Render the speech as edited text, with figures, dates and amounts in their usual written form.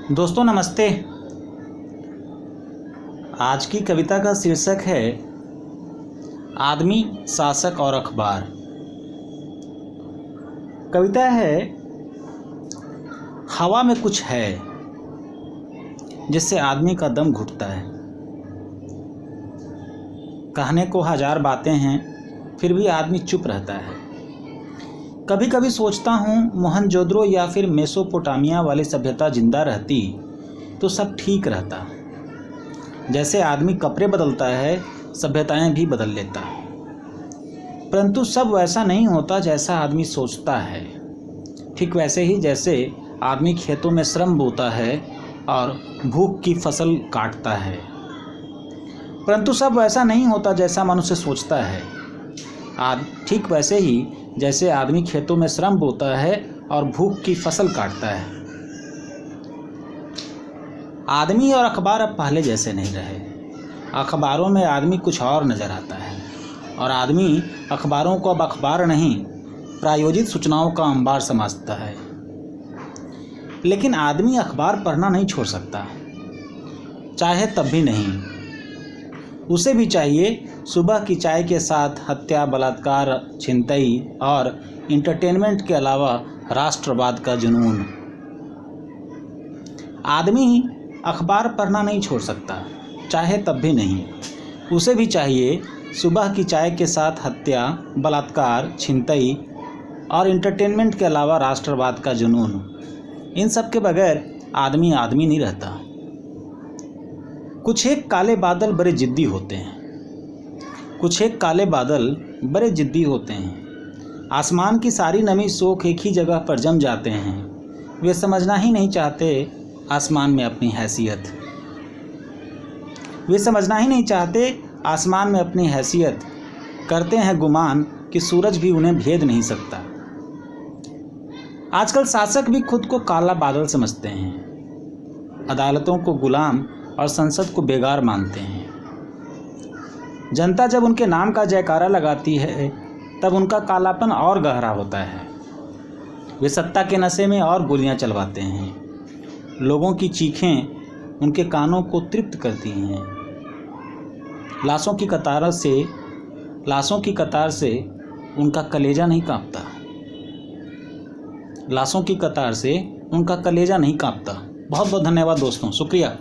दोस्तों नमस्ते। आज की कविता का शीर्षक है आदमी, शासक और अखबार। कविता है, हवा में कुछ है जिससे आदमी का दम घुटता है। कहने को हजार बातें हैं, फिर भी आदमी चुप रहता है। कभी कभी सोचता हूँ मोहनजोदड़ो या फिर मेसोपोटामिया वाली सभ्यता जिंदा रहती तो सब ठीक रहता। जैसे आदमी कपड़े बदलता है, सभ्यताएं भी बदल लेता, परंतु सब वैसा नहीं होता जैसा आदमी सोचता है। ठीक वैसे ही जैसे आदमी खेतों में श्रम बोता है और भूख की फसल काटता है, परंतु सब वैसा नहीं होता जैसा मनुष्य सोचता है। ठीक वैसे ही जैसे आदमी खेतों में श्रम बोता है और भूख की फसल काटता है। आदमी और अखबार अब पहले जैसे नहीं रहे। अखबारों में आदमी कुछ और नज़र आता है और आदमी अखबारों को अब अखबार नहीं, प्रायोजित सूचनाओं का अंबार समझता है। लेकिन आदमी अखबार पढ़ना नहीं छोड़ सकता, चाहे तब भी नहीं। उसे भी चाहिए सुबह की चाय के साथ हत्या, बलात्कार, छिनतई और इंटरटेनमेंट के अलावा राष्ट्रवाद का जुनून। आदमी अखबार पढ़ना नहीं छोड़ सकता, चाहे तब भी नहीं। उसे भी चाहिए सुबह की चाय के साथ हत्या, बलात्कार, छिनतई और इंटरटेनमेंट के अलावा राष्ट्रवाद का जुनून। इन सब के बगैर आदमी आदमी नहीं रहता। कुछ एक काले बादल बड़े जिद्दी होते हैं, कुछ एक काले बादल बड़े जिद्दी होते हैं। आसमान की सारी नमी सोख एक ही जगह पर जम जाते हैं। वे समझना ही नहीं चाहते आसमान में अपनी हैसियत। वे समझना ही नहीं चाहते आसमान में अपनी हैसियत। करते हैं गुमान कि सूरज भी उन्हें भेद नहीं सकता। आजकल शासक भी खुद को काला बादल समझते हैं, अदालतों को गुलाम और संसद को बेगार मानते हैं। जनता जब उनके नाम का जयकारा लगाती है तब उनका कालापन और गहरा होता है। वे सत्ता के नशे में और गोलियां चलवाते हैं। लोगों की चीखें उनके कानों को तृप्त करती हैं। लाशों की कतार से उनका कलेजा नहीं कांपता। लाशों की कतार से उनका कलेजा नहीं कांपता। बहुत बहुत धन्यवाद दोस्तों, शुक्रिया।